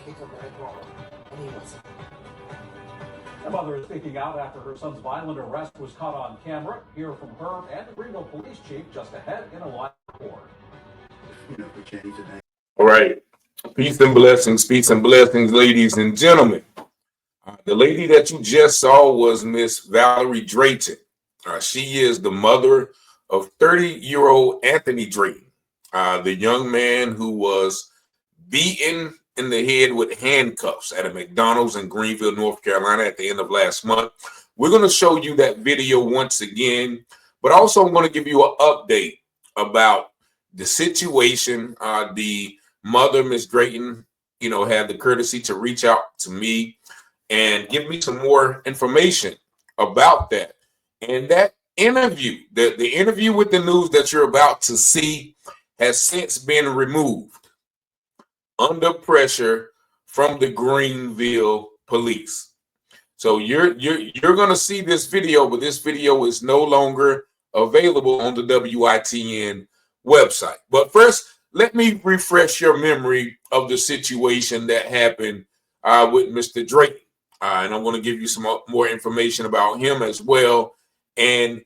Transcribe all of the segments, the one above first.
He took a hit roll, and he was. The mother is speaking out after her son's violent arrest was caught on camera. Hear from her and the Greenville police chief just ahead in a live report. All right. Peace and blessings, ladies and gentlemen. The lady that you just saw was Miss Valerie Drayton. She is the mother of 30-year-old Anthony Drayton, the young man who was beaten in the head with handcuffs at a McDonald's in Greenville, North Carolina at the end of last month. We're going to show you that video once again, but also I'm going to give you an update about the situation. The mother, Miss Drayton, had the courtesy to reach out to me and give me some more information about that. And that interview, the interview with the news that you're about to see, has since been removed under pressure from the Greenville police. So you're going to see this video, but this video is no longer available on the WITN website. But first, let me refresh your memory of the situation that happened with Mr. Drayton. And I'm going to give you some more information about him as well. And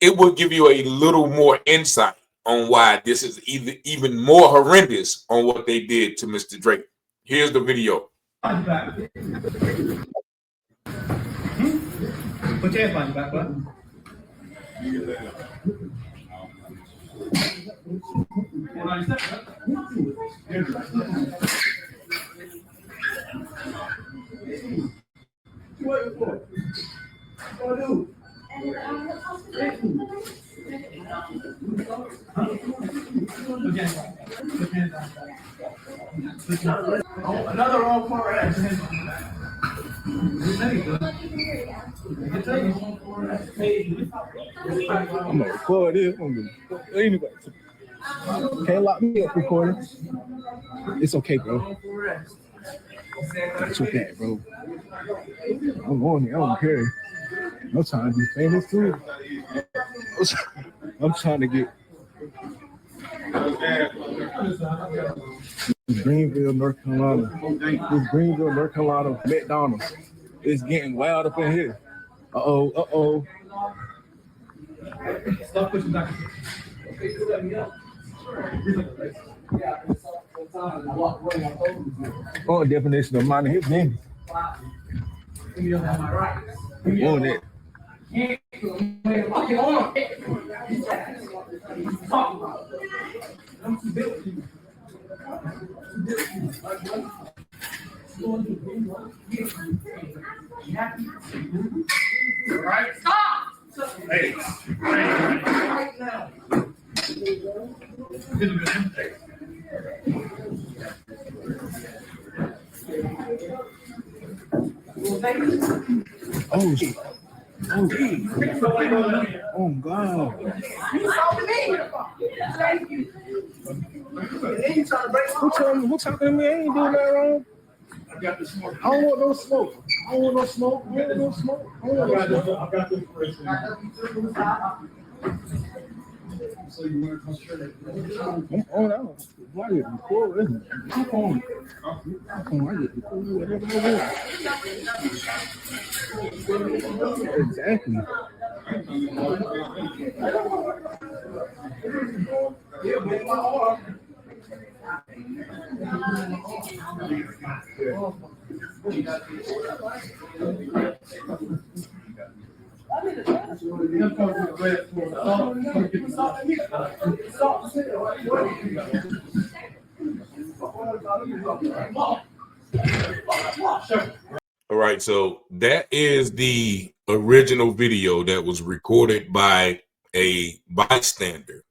it will give you a little more insight on why this is even more horrendous on what they did to Mr. Drayton. Here's the video. Put your hands behind your back, bud. Another all four X. I'm gonna record this. Anybody can't lock me up recording. It's okay, bro. It's okay, bro. I'm on it. I don't care. I'm trying to be famous too. I'm trying to get Greenville, North Carolina. This Greenville, North Carolina McDonald's. It's getting wild up in here. Uh-oh. Stop pushing back. Oh, definition of minding his business. On it. Right? Stop! Hey, right now. Oh God. You talking to me? Thank you. Who talking to me? I ain't doing that wrong. I got the smoke. I don't want no smoke. I got this person. So you want to concentrate? I'm on out. Why you recording? I'm on. Exactly. Yeah, make my arm. All right, so that is the original video that was recorded by a bystander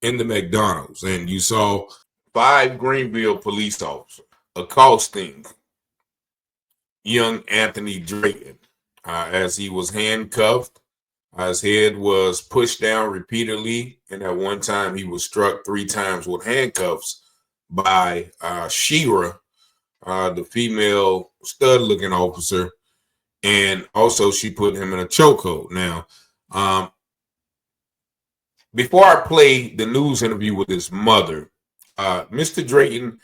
in the McDonald's, and you saw 5 Greenville police officers accosting young Anthony Drayton as he was handcuffed. His head was pushed down repeatedly, and at one time he was struck 3 times with handcuffs by Shira, the female stud-looking officer, and also she put him in a chokehold. Now, before I play the news interview with his mother, Mr. Drayton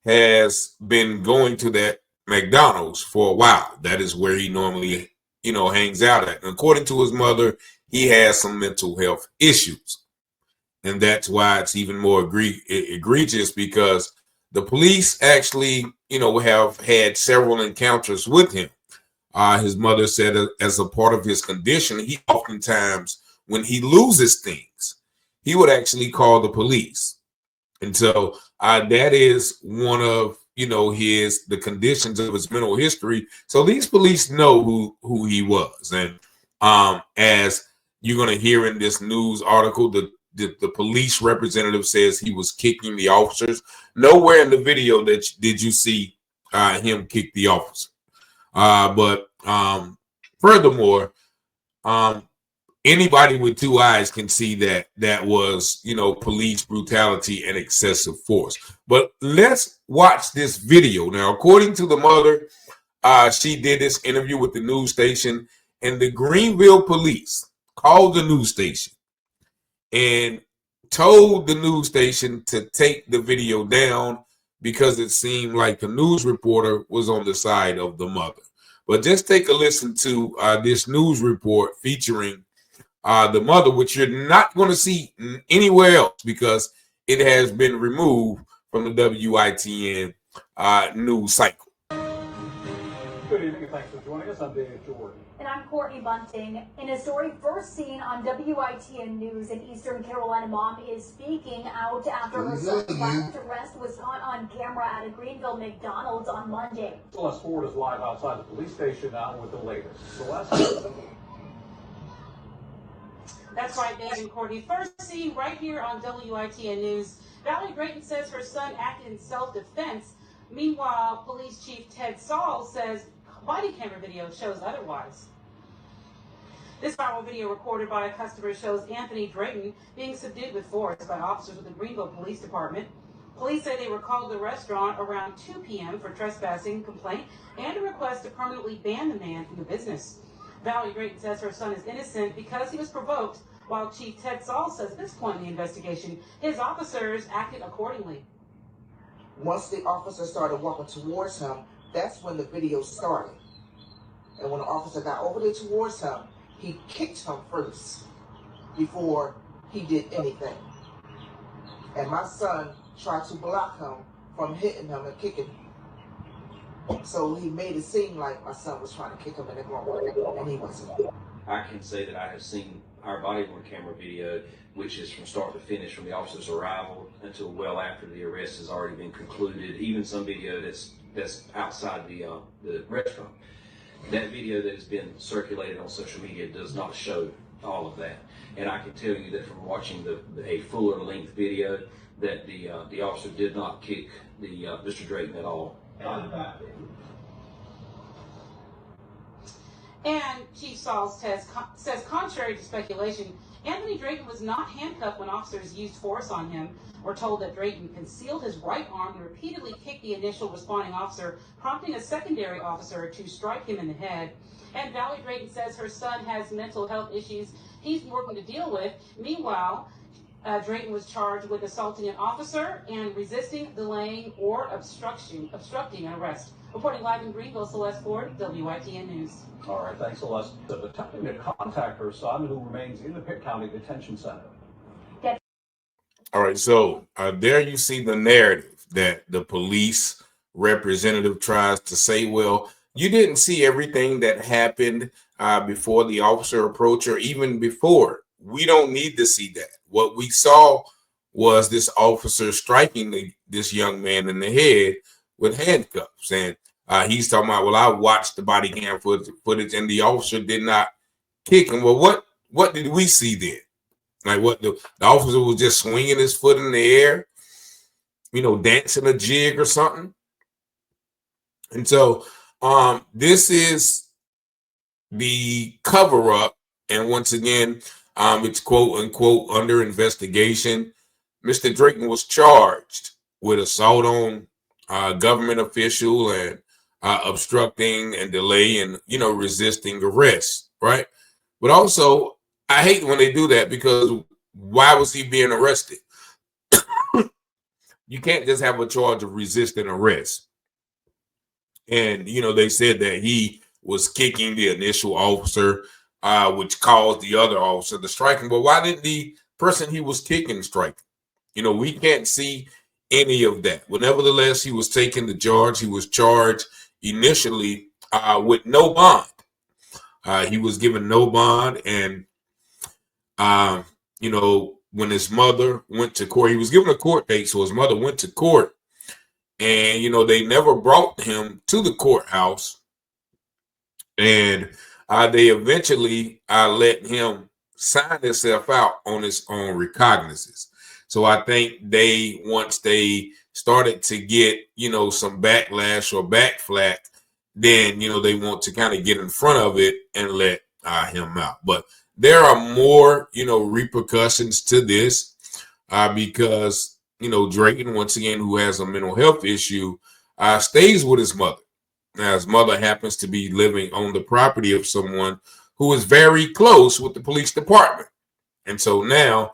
has been going to that McDonald's for a while. That is where he normally, hangs out at. And according to his mother, he has some mental health issues. And that's why it's even more egregious, because the police actually, have had several encounters with him. His mother said as a part of his condition, he oftentimes, when he loses things, he would actually call the police. And so that is one of, the conditions of his mental history. So these police know who he was. And as you're going to hear in this news article, the police representative says he was kicking the officers. Nowhere in the video did you see him kick the officer. But furthermore, anybody with two eyes can see that was, police brutality and excessive force. But let's watch this video. Now, according to the mother, she did this interview with the news station, and the Greenville police called the news station and told the news station to take the video down because it seemed like the news reporter was on the side of the mother. But just take a listen to this news report featuring the mother, which you're not going to see anywhere else because it has been removed from the WITN news cycle. Good evening and thanks for joining us. I'm Dave Jordan. And I'm Courtney Bunting. In a story first seen on WITN News, an Eastern Carolina mom is speaking out after her son's last arrest was caught on camera at a Greenville McDonald's on Monday. Celeste Ford is live outside the police station now with the latest. Celeste? That's right, Dave and Courtney. First seen right here on WITN News. Valerie Drayton says her son acted in self-defense. Meanwhile, Police Chief Ted Saul says body camera video shows otherwise. This viral video recorded by a customer shows Anthony Drayton being subdued with force by officers with the Greenville Police Department. Police say they were called to the restaurant around 2 p.m. for trespassing complaint and a request to permanently ban the man from the business. Valerie Drayton says her son is innocent because he was provoked, while Chief Ted Saul says at this point in the investigation, his officers acted accordingly. Once the officer started walking towards him, that's when the video started. And when the officer got over there towards him, he kicked him first before he did anything. And my son tried to block him from hitting him and kicking him. So he made it seem like my son was trying to kick him in the groin, and he wasn't. I can say that I have seen our body-worn camera video, which is from start to finish, from the officer's arrival until well after the arrest has already been concluded. Even some video that's outside the restaurant. That video that has been circulated on social media does not show all of that. And I can tell you that from watching a fuller length video that the officer did not kick the Mr. Drayton at all. And Chief Saul says, contrary to speculation, Anthony Drayton was not handcuffed when officers used force on him. We're told that Drayton concealed his right arm and repeatedly kicked the initial responding officer, prompting a secondary officer to strike him in the head. And Valerie Drayton says her son has mental health issues he's working to deal with. Meanwhile, Drayton was charged with assaulting an officer and resisting, delaying, or obstructing an arrest. Reporting live in Greenville, Celeste Ford, WITN News. All right, thanks, Celeste. Attempting to contact her son, who remains in the Pitt County Detention Center. All right, so there you see the narrative that the police representative tries to say, well, you didn't see everything that happened before the officer approached or even before. We don't need to see that. What we saw was this officer striking this young man in the head with handcuffs. And he's talking about, well, I watched the body cam footage and the officer did not kick him. Well, what did we see then? Like what the officer was just swinging his foot in the air, dancing a jig or something. And so this is the cover up. And once again, it's quote unquote under investigation. Mr. Drayton was charged with assault on government official and obstructing and delay and, resisting arrest. Right. But also, I hate when they do that because why was he being arrested? you can't just have a charge of resisting arrest. And, they said that he was kicking the initial officer, which caused the other officer to strike him. But why didn't the person he was kicking strike him? We can't see any of that. But nevertheless, he was taking the charge. He was charged initially with no bond. He was given no bond. And, when his mother went to court, he was given a court date. So his mother went to court. And, they never brought him to the courthouse. And they eventually let him sign himself out on his own recognizance. So I think once they started to get, some backlash or backflack, then, they want to kind of get in front of it and let him out. But there are more, repercussions to this because, Drayton, once again, who has a mental health issue, stays with his mother. Now, his mother happens to be living on the property of someone who is very close with the police department. And so now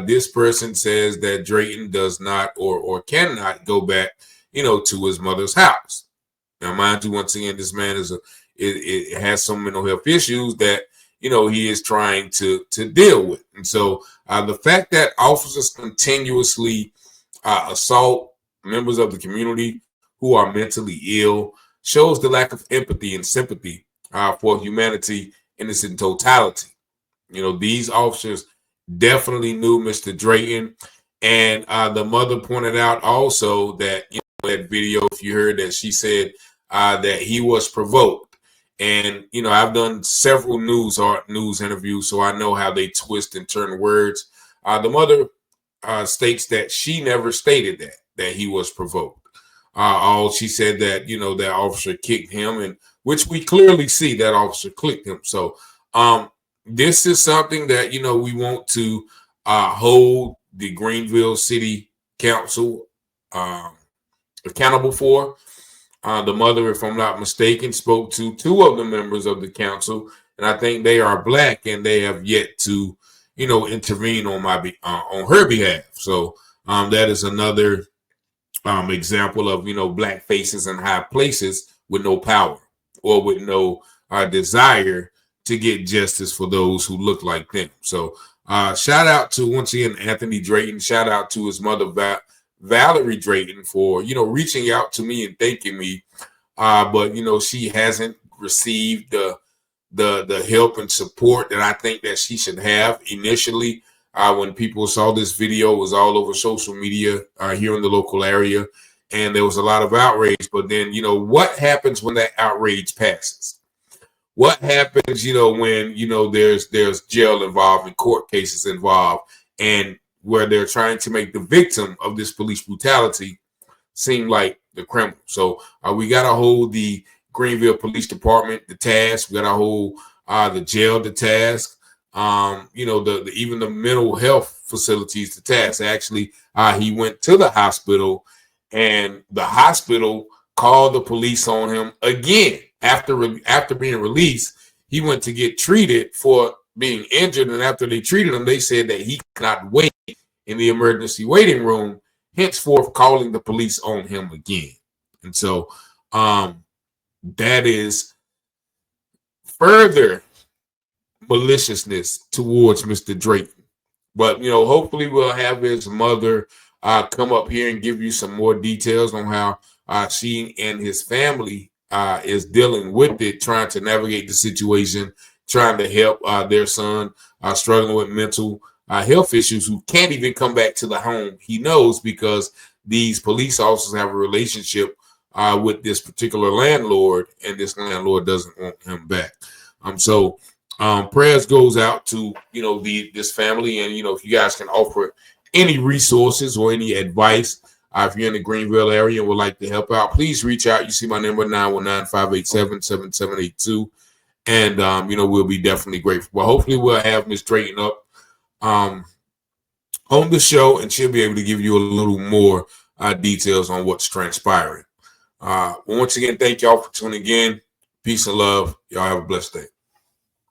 this person says that Drayton does not or cannot go back, to his mother's house. Now, mind you, once again, this man it has some mental health issues that, he is trying to deal with. And so the fact that officers continuously assault members of the community who are mentally ill shows the lack of empathy and sympathy for humanity in its totality. These officers definitely knew Mr. Drayton. And the mother pointed out also that, that video, if you heard that, she said that he was provoked. And, I've done several news interviews, so I know how they twist and turn words. The mother states that she never stated that he was provoked. All she said that, that officer kicked him, and which we clearly see that officer clicked him. So this is something that, we want to hold the Greenville City Council accountable for. The mother, if I'm not mistaken, spoke to 2 of the members of the council, and I think they are Black, and they have yet to, intervene on on her behalf. So that is another example of, Black faces in high places with no power or with no desire to get justice for those who look like them. So shout out to, once again, Anthony Drayton. Shout out to his mother, Valerie Drayton, for, reaching out to me and thanking me. But, she hasn't received the help and support that I think that she should have. Initially, when people saw this video, it was all over social media here in the local area, and there was a lot of outrage. But then, what happens when that outrage passes? What happens, when, there's jail involved and court cases involved, and where they're trying to make the victim of this police brutality seem like the criminal. So we got to hold the Greenville Police Department the task. We got to hold the jail the task. Even the mental health facilities the task. Actually, he went to the hospital, and the hospital called the police on him again after being released. He went to get treated for being injured, and after they treated him, they said that he could not wait in the emergency waiting room, henceforth calling the police on him again. And so that is further maliciousness towards Mr. Drayton. But, hopefully we'll have his mother come up here and give you some more details on how she and his family is dealing with it, trying to navigate the situation, trying to help their son struggling with mental health issues, who can't even come back to the home he knows because these police officers have a relationship with this particular landlord, and this landlord doesn't want him back. So prayers goes out to, this family, and, if you guys can offer any resources or any advice, if you're in the Greenville area and would like to help out, please reach out. You see my number, 919-587-7782. And, we'll be definitely grateful. Well, hopefully we'll have Ms. Drayton up on the show, and she'll be able to give you a little more details on what's transpiring. Once again, thank y'all for tuning in. Peace and love. Y'all have a blessed day.